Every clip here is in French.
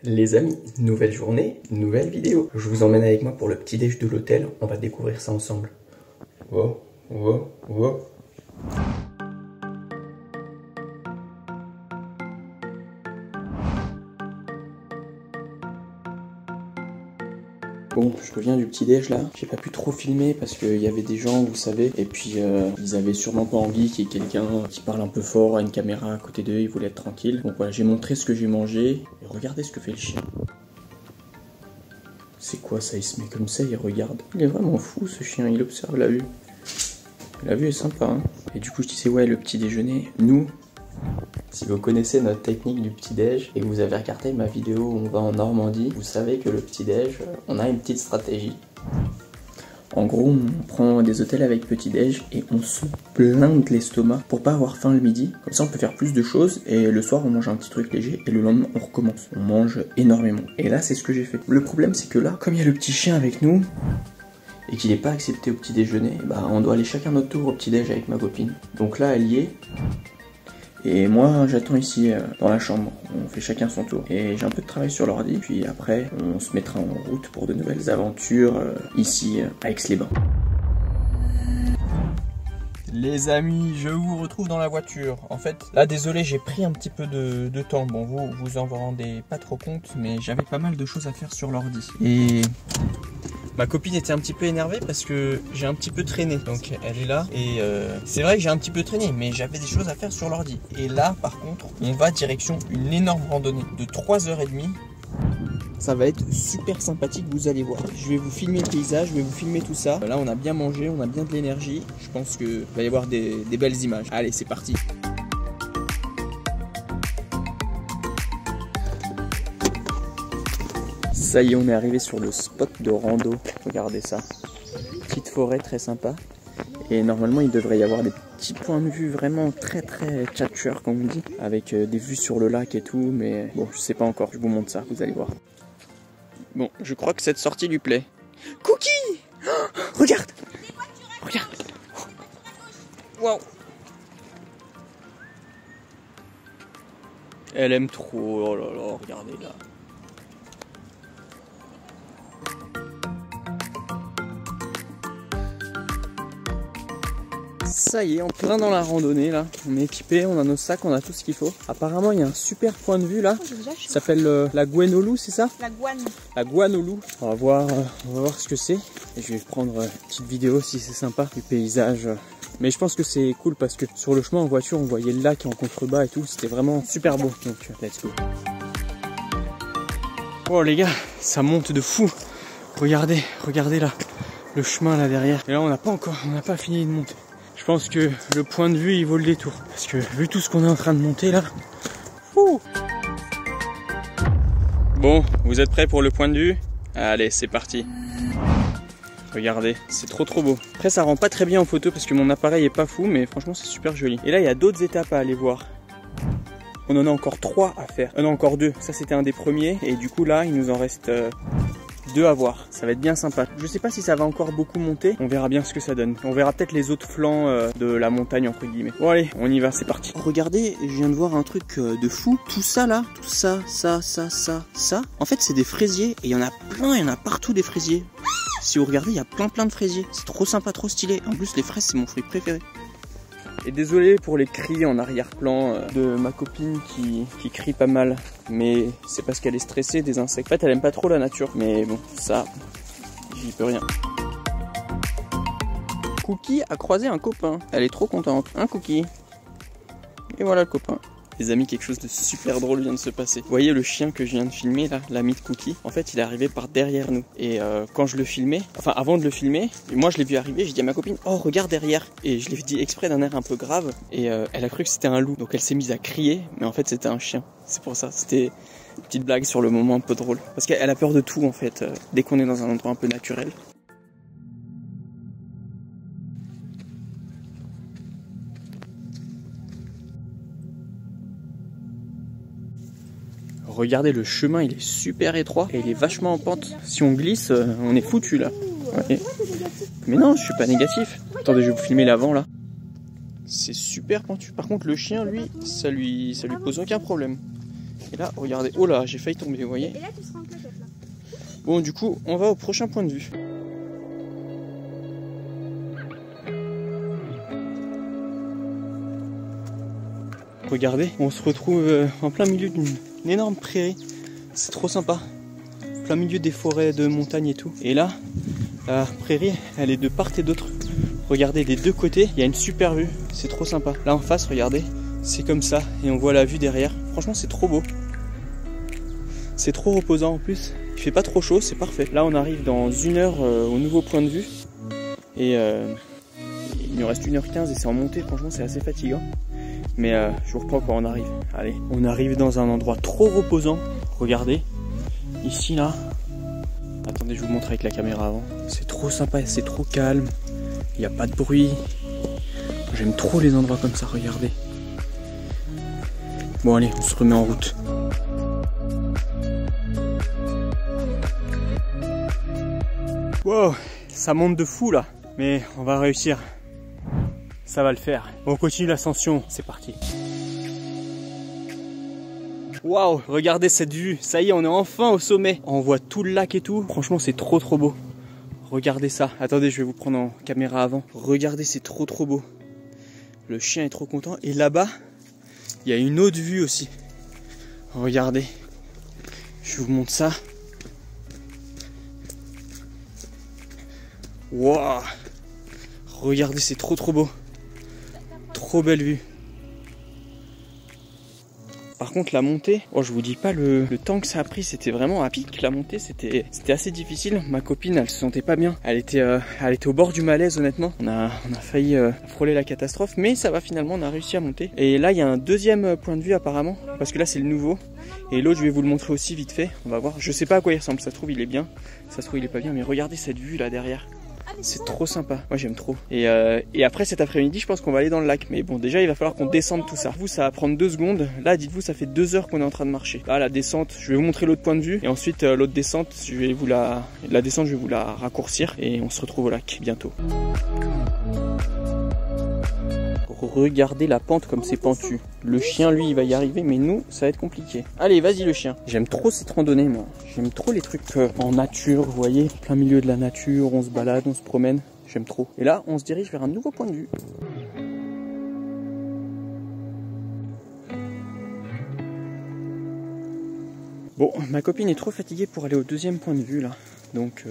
Les amis, nouvelle journée, nouvelle vidéo. Je vous emmène avec moi pour le petit déj de l'hôtel. On va découvrir ça ensemble. Wow, wow, wow. Bon, je reviens du petit déj là. J'ai pas pu trop filmer parce qu'il y avait des gens, vous savez, et puis ils avaient sûrement pas envie qu'il y ait quelqu'un qui parle un peu fort à une caméra à côté d'eux. Ils voulaient être tranquilles. Donc voilà, j'ai montré ce que j'ai mangé et regardez ce que fait le chien. C'est quoi ça? Il se met comme ça, il regarde. Il est vraiment fou ce chien, il observe la vue. La vue est sympa, hein. Et du coup je disais ouais, le petit déjeuner, nous, si vous connaissez notre technique du petit déj et que vous avez regardé ma vidéo où on va en Normandie, vous savez que le petit déj, on a une petite stratégie. En gros, on prend des hôtels avec petit déj et on se blinde l'estomac pour pas avoir faim le midi. Comme ça on peut faire plus de choses et le soir on mange un petit truc léger et le lendemain on recommence. On mange énormément. Et là c'est ce que j'ai fait. Le problème c'est que là, comme il y a le petit chien avec nous et qu'il n'est pas accepté au petit déjeuner, bah on doit aller chacun notre tour au petit déj avec ma copine. Donc là elle y est. Et moi j'attends ici dans la chambre, on fait chacun son tour. Et j'ai un peu de travail sur l'ordi, puis après on se mettra en route pour de nouvelles aventures ici à Aix-les-Bains. Les amis, je vous retrouve dans la voiture. En fait, là désolé, j'ai pris un petit peu de temps. Bon, vous en rendez pas trop compte, mais j'avais pas mal de choses à faire sur l'ordi. Et ma copine était un petit peu énervée parce que j'ai un petit peu traîné. Donc elle est là et c'est vrai que j'ai un petit peu traîné, mais j'avais des choses à faire sur l'ordi. Et là par contre, on va direction une énorme randonnée de 3h30. Ça va être super sympathique, vous allez voir. Je vais vous filmer le paysage, je vais vous filmer tout ça. Là on a bien mangé, on a bien de l'énergie. Je pense qu'il va y avoir des belles images. Allez, c'est parti. Ça y est, on est arrivé sur le spot de rando. Regardez ça. Petite forêt très sympa. Et normalement, il devrait y avoir des petits points de vue vraiment très tchatcheurs, comme on dit. Avec des vues sur le lac et tout. Mais bon, je sais pas encore. Je vous montre ça, vous allez voir. Bon, je crois que cette sortie lui plaît. Cookie, oh, regarde. Regarde. Waouh. Elle aime trop. Oh là là, regardez là. Ça y est, en plein dans la randonnée là, on est équipé, on a nos sacs, on a tout ce qu'il faut. Apparemment il y a un super point de vue là, ça s'appelle la Gouanolou, c'est ça? La Gouane. La Gouanolou. On va voir ce que c'est. Et je vais prendre une petite vidéo si c'est sympa, du paysage. Mais je pense que c'est cool parce que sur le chemin en voiture on voyait le lac en contrebas et tout, c'était vraiment super beau. Donc let's go. Oh les gars, ça monte de fou. Regardez là, le chemin là derrière. Et là on n'a pas fini de monter. Je pense que le point de vue il vaut le détour. Parce que vu tout ce qu'on est en train de monter là. Ouh. Bon, vous êtes prêts pour le point de vue? Allez, c'est parti. Regardez, c'est trop beau. Après ça rend pas très bien en photo parce que mon appareil est pas fou, mais franchement c'est super joli. Et là il y a d'autres étapes à aller voir. On en a encore 3 à faire. Non, encore 2. Ça c'était un des premiers. Et du coup là il nous en reste 2 à voir, ça va être bien sympa. Je sais pas si ça va encore beaucoup monter, on verra bien ce que ça donne. On verra peut-être les autres flancs de la montagne entre guillemets. Bon allez, on y va, c'est parti. Regardez, je viens de voir un truc de fou. Tout ça là, tout ça. En fait c'est des fraisiers et il y en a plein, il y en a partout des fraisiers. Si vous regardez, il y a plein de fraisiers. C'est trop sympa, trop stylé. En plus les fraises c'est mon fruit préféré. Et désolé pour les cris en arrière-plan de ma copine qui crie pas mal. Mais c'est parce qu'elle est stressée des insectes. En fait, elle aime pas trop la nature. Mais bon, ça, j'y peux rien. Cookie a croisé un copain. Elle est trop contente. Hein, Cookie? Et voilà le copain. Les amis, quelque chose de super drôle vient de se passer. Vous voyez le chien que je viens de filmer là, l'ami de Cookie? En fait il est arrivé par derrière nous. Et quand je le filmais, enfin avant de le filmer, moi je l'ai vu arriver, j'ai dit à ma copine, oh regarde derrière. Et je l'ai dit exprès d'un air un peu grave. Et elle a cru que c'était un loup. Donc elle s'est mise à crier, mais en fait c'était un chien. C'est pour ça, c'était une petite blague sur le moment un peu drôle. Parce qu'elle a peur de tout en fait, dès qu'on est dans un endroit un peu naturel. Regardez le chemin, il est super étroit et il est vachement en pente. Si on glisse, on est foutu là. Ouais. Mais non, je suis pas négatif. Attendez, je vais vous filmer l'avant là. C'est super pentu. Par contre, le chien, lui, ça lui pose aucun problème. Et là, regardez, oh là, j'ai failli tomber, vous voyez. Et là, tu seras en claquette, là. Bon, du coup, on va au prochain point de vue. Regardez, on se retrouve en plein milieu d'une énorme prairie. C'est trop sympa. Plein milieu des forêts de montagne et tout. Et là, la prairie, elle est de part et d'autre. Regardez, des deux côtés, il y a une super vue. C'est trop sympa. Là en face, regardez, c'est comme ça. Et on voit la vue derrière. Franchement, c'est trop beau. C'est trop reposant en plus. Il fait pas trop chaud, c'est parfait. Là, on arrive dans 1 heure au nouveau point de vue. Et il nous reste 1h15 et c'est en montée. Franchement, c'est assez fatigant. Mais je vous reprends quand on arrive. Allez, on arrive dans un endroit trop reposant. Regardez, ici là. Attendez, je vous montre avec la caméra avant. C'est trop sympa, c'est trop calme. Il n'y a pas de bruit. J'aime trop les endroits comme ça, regardez. Bon allez, on se remet en route. Wow, ça monte de fou là. Mais on va réussir. Ça va le faire. On continue l'ascension, c'est parti. Waouh, regardez cette vue. Ça y est, on est enfin au sommet. On voit tout le lac et tout. Franchement, c'est trop beau. Regardez ça. Attendez, je vais vous prendre en caméra avant. Regardez, c'est trop beau. Le chien est trop content. Et là-bas, il y a une autre vue aussi. Regardez. Je vous montre ça. Waouh. Regardez, c'est trop beau. Trop belle vue. Par contre la montée, oh, je vous dis pas le temps que ça a pris, c'était vraiment à pic la montée, c'était assez difficile. Ma copine elle se sentait pas bien, elle était au bord du malaise honnêtement. On a failli frôler la catastrophe, mais ça va finalement, on a réussi à monter. Et là il y a un deuxième point de vue apparemment, parce que là c'est le nouveau. Et l'autre je vais vous le montrer aussi vite fait, on va voir. Je sais pas à quoi il ressemble, ça se trouve il est bien, ça se trouve il est pas bien, mais regardez cette vue là derrière. C'est trop sympa, moi j'aime trop. Et après cet après-midi je pense qu'on va aller dans le lac. Mais bon déjà il va falloir qu'on descende tout ça. Vous ça va prendre 2 secondes. Là dites-vous ça fait 2 heures qu'on est en train de marcher. Là la descente, je vais vous montrer l'autre point de vue. Et ensuite l'autre descente, la descente je vais vous la raccourcir. Et on se retrouve au lac bientôt. Regardez la pente comme c'est pentu. Le chien lui il va y arriver, mais nous ça va être compliqué. Allez vas-y le chien. J'aime trop cette randonnée moi. J'aime trop les trucs en nature, vous voyez, plein milieu de la nature, on se balade, on se promène. J'aime trop. Et là on se dirige vers un nouveau point de vue. Bon, ma copine est trop fatiguée pour aller au deuxième point de vue là. Donc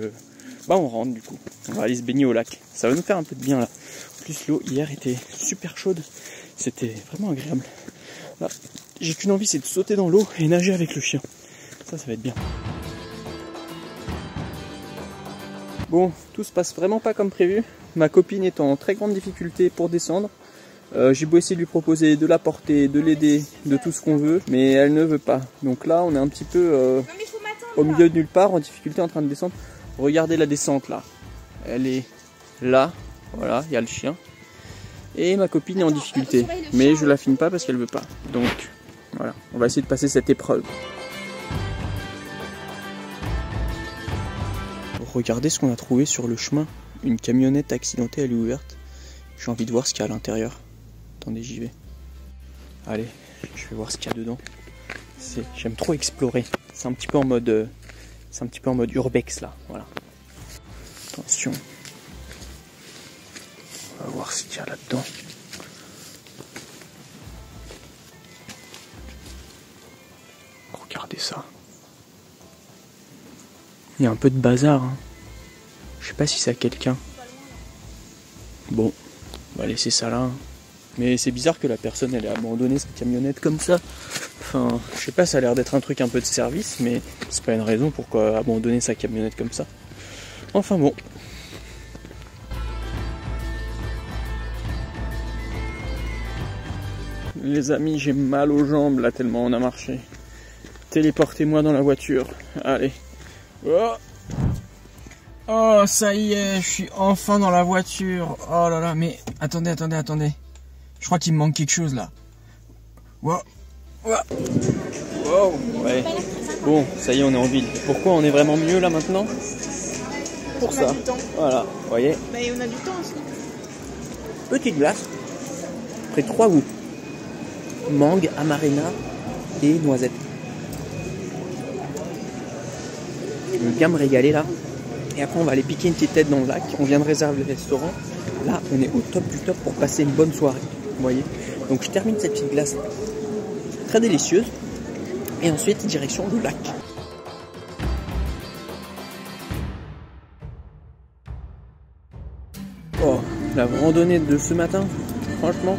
bah on rentre du coup. On va aller se baigner au lac. Ça va nous faire un peu de bien là. En plus l'eau hier était super chaude. C'était vraiment agréable. Là, j'ai qu'une envie, c'est de sauter dans l'eau et nager avec le chien. Ça va être bien. Bon, tout se passe vraiment pas comme prévu. Ma copine est en très grande difficulté pour descendre. J'ai beau essayer de lui proposer de la porter, de l'aider, de tout ce qu'on veut, mais elle ne veut pas. Donc là, on est un petit peu au milieu de nulle part, en difficulté, en train de descendre. Regardez la descente là. Elle est là. Voilà, il y a le chien. Et ma copine est en difficulté. Mais je la filme pas parce qu'elle veut pas. Donc voilà, on va essayer de passer cette épreuve. Regardez ce qu'on a trouvé sur le chemin. Une camionnette accidentée, elle est ouverte. J'ai envie de voir ce qu'il y a à l'intérieur. Attendez, j'y vais. Allez, je vais voir ce qu'il y a dedans. J'aime trop explorer. C'est un petit peu en mode urbex là. Voilà. Attention. On va voir ce qu'il y a là-dedans. Regardez ça. Il y a un peu de bazar. Hein. Je sais pas si c'est à quelqu'un. Bon, on va laisser ça là. Hein. Mais c'est bizarre que la personne elle ait abandonné sa camionnette comme ça. Enfin, je sais pas, ça a l'air d'être un truc un peu de service, mais c'est pas une raison pourquoi abandonner sa camionnette comme ça. Enfin bon. Les amis, j'ai mal aux jambes là tellement on a marché. Téléportez-moi dans la voiture. Allez. Oh, ça y est, je suis enfin dans la voiture. Oh là là, mais attendez. Je crois qu'il me manque quelque chose là. Wow, ouais. Bon, ça y est, on est en ville. Pourquoi on est vraiment mieux là maintenant? Pour ça. Voilà, vous voyez. Bah, et on a du temps aussi. Petite glace. Après 3 goûts. Mangue, amarena et noisette. bien me régaler là. Et après, on va aller piquer une petite tête dans le lac. On vient de réserver le restaurant. Là, on est au top du top pour passer une bonne soirée. Vous voyez. Donc, je termine cette petite glace très délicieuse. Et ensuite, direction le lac. Oh, la randonnée de ce matin, franchement,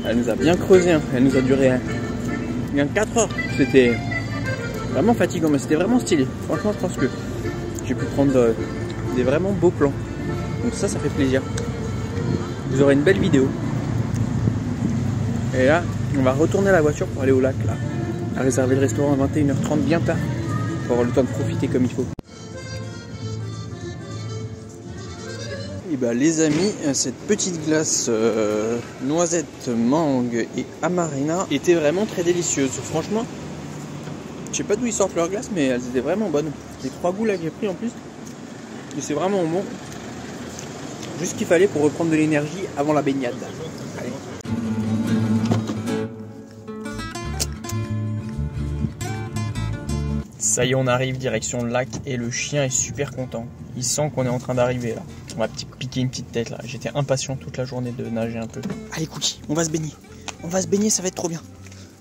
elle nous a bien creusé. Hein. Elle nous a duré bien 4 heures. C'était vraiment fatigant, mais c'était vraiment stylé. Franchement, je pense que j'ai pu prendre des vraiment beaux plans. Donc ça fait plaisir. Vous aurez une belle vidéo. Et là, on va retourner à la voiture pour aller au lac, là. À réserver le restaurant à 21h30, bien tard. Pour avoir le temps de profiter comme il faut. Et bah les amis, cette petite glace noisette, mangue et amarena était vraiment très délicieuse. Franchement, je sais pas d'où ils sortent leurs glaces, mais elles étaient vraiment bonnes. Les 3 goûts là que j'ai pris en plus, et c'est vraiment bon. Juste ce qu'il fallait pour reprendre de l'énergie avant la baignade. Allez. Ça y est, on arrive direction le lac et le chien est super content. Il sent qu'on est en train d'arriver là. On va piquer une petite tête là. J'étais impatient toute la journée de nager un peu. Allez Cookie, on va se baigner. On va se baigner, ça va être trop bien.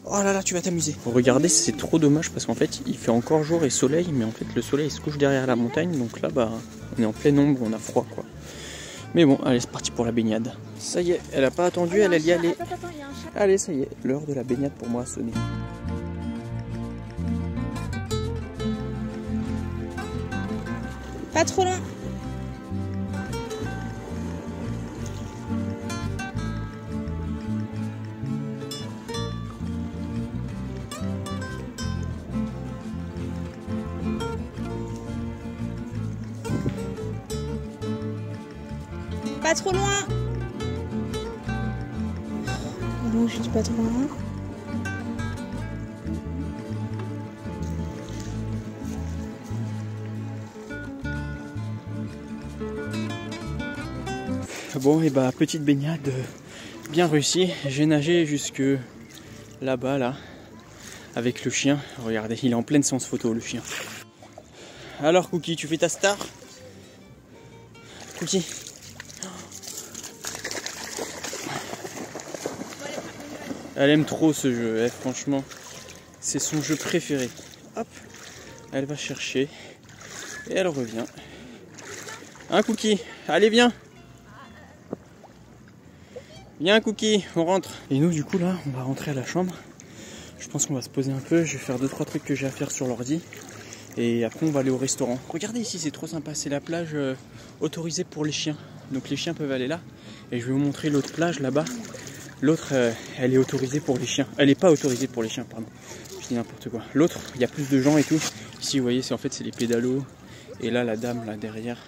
Oh là là, tu vas t'amuser. Regardez, c'est trop dommage parce qu'en fait, il fait encore jour et soleil, mais en fait, le soleil il se couche derrière la montagne. Donc là, bah, on est en pleine ombre, on a froid quoi. Mais bon, allez, c'est parti pour la baignade. Ça y est, elle a pas attendu, elle y allait. Allez, ça y est, l'heure de la baignade pour moi a sonné. Pas trop loin. Pas trop loin. Non, je dis pas trop loin. Bon, et bah petite baignade bien réussie. J'ai nagé jusque là-bas là avec le chien. Regardez, il est en pleine séance photo le chien. Alors Cookie, tu fais ta star? Cookie. Elle aime trop ce jeu, franchement. C'est son jeu préféré. Hop, elle va chercher et elle revient. Hein Cookie, allez viens. Viens Cookie, on rentre. Et nous du coup là, on va rentrer à la chambre. Je pense qu'on va se poser un peu. Je vais faire 2-3 trucs que j'ai à faire sur l'ordi. Et après on va aller au restaurant. Regardez ici, c'est trop sympa. C'est la plage autorisée pour les chiens. Donc les chiens peuvent aller là. Et je vais vous montrer l'autre plage là-bas. L'autre, elle est autorisée pour les chiens. Elle n'est pas autorisée pour les chiens, pardon. Je dis n'importe quoi. L'autre, il y a plus de gens et tout. Ici, vous voyez, en fait, c'est les pédalos. Et là, la dame, là, derrière,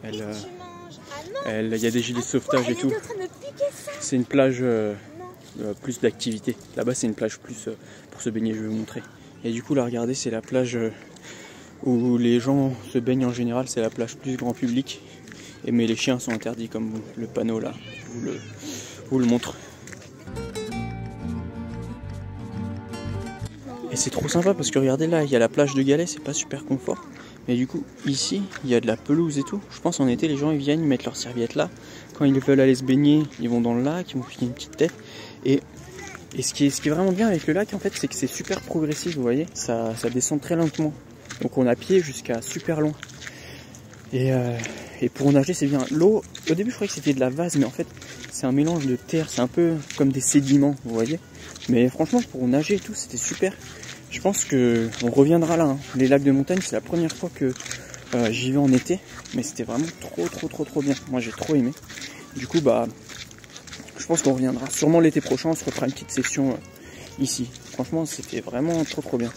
il y a des gilets de sauvetage et tout. C'est une plage plus d'activité. Là-bas, c'est une plage plus pour se baigner, je vais vous montrer. Et du coup, là, regardez, c'est la plage où les gens se baignent en général. C'est la plage plus grand public. Mais les chiens sont interdits, comme le panneau, là. Je vous le montre. Et c'est trop sympa parce que regardez là, il y a la plage de galets, c'est pas super confort. Mais du coup, ici, il y a de la pelouse et tout. Je pense en été, les gens ils viennent, ils mettent leurs serviettes là. Quand ils veulent aller se baigner, ils vont dans le lac, ils vont piquer une petite tête. Et ce qui est vraiment bien avec le lac, en fait, c'est que c'est super progressif, vous voyez. Ça descend très lentement. Donc on a pied jusqu'à super loin. Et pour nager, c'est bien. L'eau, au début, je croyais que c'était de la vase, mais en fait, c'est un mélange de terre. C'est un peu comme des sédiments, vous voyez. Mais franchement, pour nager et tout, c'était super. Je pense qu'on reviendra là. Hein. Les lacs de montagne, c'est la première fois que j'y vais en été. Mais c'était vraiment trop bien. Moi, j'ai trop aimé. Du coup, bah, je pense qu'on reviendra. Sûrement l'été prochain, on se refera une petite session ici. Franchement, c'était vraiment trop bien.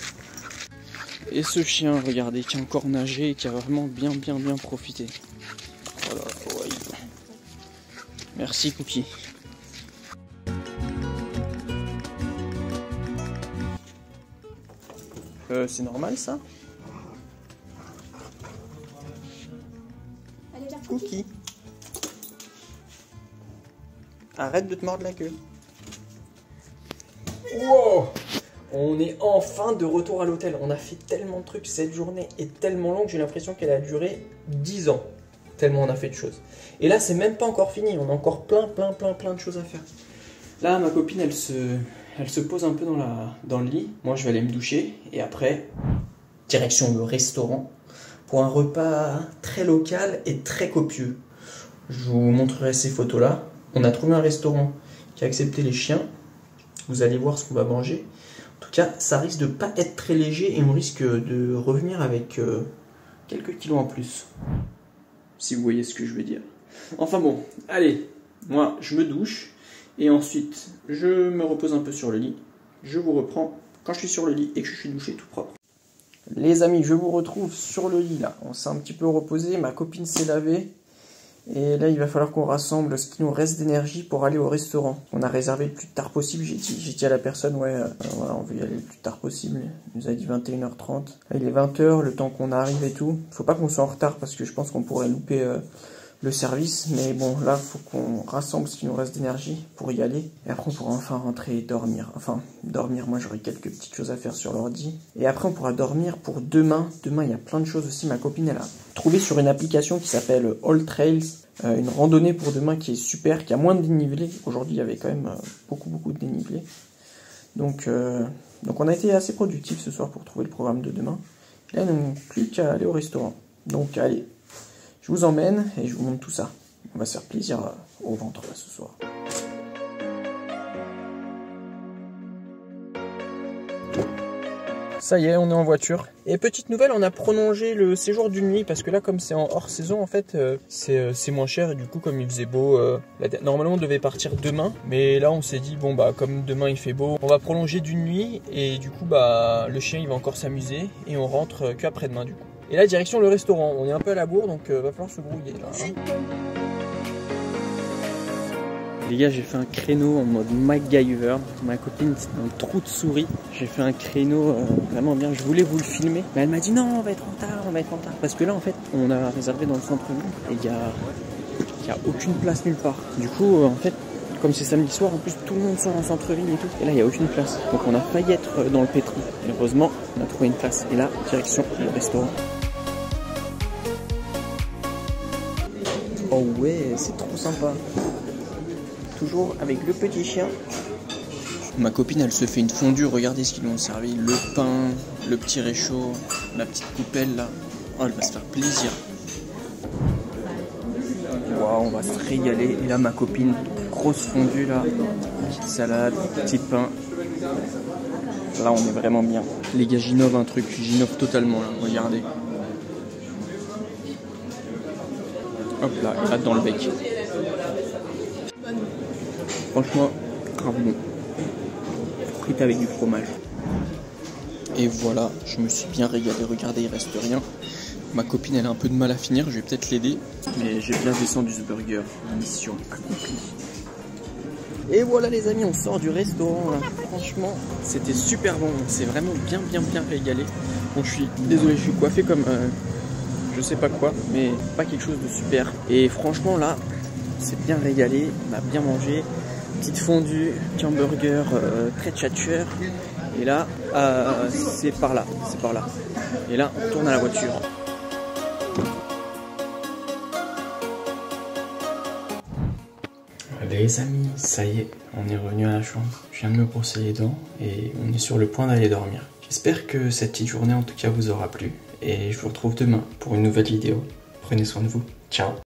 Et ce chien, regardez, qui a encore nagé et qui a vraiment bien profité. Oh là là, ouais. Merci Cookie. C'est normal ça? Cookie. Arrête de te mordre la queue. Wow! On est enfin de retour à l'hôtel. On a fait tellement de trucs. Cette journée est tellement longue, j'ai l'impression qu'elle a duré 10 ans. Tellement on a fait de choses. Et là, c'est même pas encore fini. On a encore plein de choses à faire. Là, ma copine, elle se pose un peu dans le lit. Moi, je vais aller me doucher. Et après, direction le restaurant pour un repas très local et très copieux. Je vous montrerai ces photos-là. On a trouvé un restaurant qui a accepté les chiens. Vous allez voir ce qu'on va manger. En tout cas, ça risque de pas être très léger et on risque de revenir avec quelques kilos en plus. Si vous voyez ce que je veux dire. Enfin bon, allez, moi je me douche et ensuite je me repose un peu sur le lit. Je vous reprends quand je suis sur le lit et que je suis douché tout propre. Les amis, je vous retrouve sur le lit là. On s'est un petit peu reposé, ma copine s'est lavée. Et là, il va falloir qu'on rassemble ce qui nous reste d'énergie pour aller au restaurant. On a réservé le plus tard possible. J'ai dit à la personne, ouais, voilà, on veut y aller le plus tard possible. Il nous a dit 21h30. Là, il est 20h, le temps qu'on arrive et tout. Faut pas qu'on soit en retard parce que je pense qu'on pourrait louper le service. Mais bon, là, faut qu'on rassemble ce qui nous reste d'énergie pour y aller. Et après, on pourra enfin rentrer et dormir. Enfin, dormir, moi, j'aurai quelques petites choses à faire sur l'ordi. Et après, on pourra dormir pour demain. Demain, il y a plein de choses aussi. Ma copine, elle a trouvé sur une application qui s'appelle All Trails. Une randonnée pour demain qui est super, qui a moins de dénivelé. Aujourd'hui, il y avait quand même beaucoup de dénivelé. Donc on a été assez productif ce soir pour trouver le programme de demain. Là, il ne manque plus qu'à aller au restaurant. Donc allez, je vous emmène et je vous montre tout ça. On va se faire plaisir au ventre là, ce soir. Ça y est, on est en voiture. Et petite nouvelle, on a prolongé le séjour d'une nuit parce que là, comme c'est en hors saison, en fait, c'est moins cher. Et du coup, comme il faisait beau, normalement on devait partir demain. Mais là, on s'est dit, bon, bah, comme demain il fait beau, on va prolonger d'une nuit. Et du coup, bah, le chien il va encore s'amuser. Et on rentre qu'après-demain, du coup. Et là, direction le restaurant. On est un peu à la bourre, donc va falloir se brouiller là. Hein. Les gars, j'ai fait un créneau en mode MacGyver. Ma copine, c'est dans le trou de souris. J'ai fait un créneau vraiment bien. Je voulais vous le filmer, mais elle m'a dit non, on va être en retard, on va être en retard. Parce que là, en fait, on a réservé dans le centre-ville et il y a aucune place nulle part. Du coup, en fait, comme c'est samedi soir, en plus, tout le monde sort en centre-ville et tout. Et là, il n'y a aucune place. Donc, on a failli être dans le pétron. Et heureusement, on a trouvé une place. Et là, direction le restaurant. Oh ouais, c'est trop sympa. Toujours avec le petit chien. Ma copine, elle se fait une fondue. Regardez ce qu'ils lui ont servi. Le pain, le petit réchaud, la petite coupelle là. Oh, elle va se faire plaisir. Waouh, on va se régaler. Et là, ma copine, grosse fondue là. Petite salade, petit pain. Là, on est vraiment bien. Les gars, j'innove un truc. J'innove totalement là. Regardez. Hop là, là dans le bec. Franchement, grave bon. Frites avec du fromage. Et voilà, je me suis bien régalé. Regardez, il reste rien. Ma copine, elle a un peu de mal à finir. Je vais peut-être l'aider. Mais j'ai bien descendu ce burger. Mission accomplie. Et voilà les amis, on sort du restaurant là. Franchement, c'était super bon. On s'est vraiment bien régalé. Bon, je suis désolé, je suis coiffé comme je sais pas quoi, mais pas quelque chose de super. Et franchement là, c'est bien régalé. On a bien mangé. Petite fondue, petit hamburger très tchatcheur. Et là, c'est par là. Et là, on tourne à la voiture. Les amis, ça y est, on est revenu à la chambre. Je viens de me brosser les dents et on est sur le point d'aller dormir. J'espère que cette petite journée en tout cas vous aura plu. Et je vous retrouve demain pour une nouvelle vidéo. Prenez soin de vous. Ciao.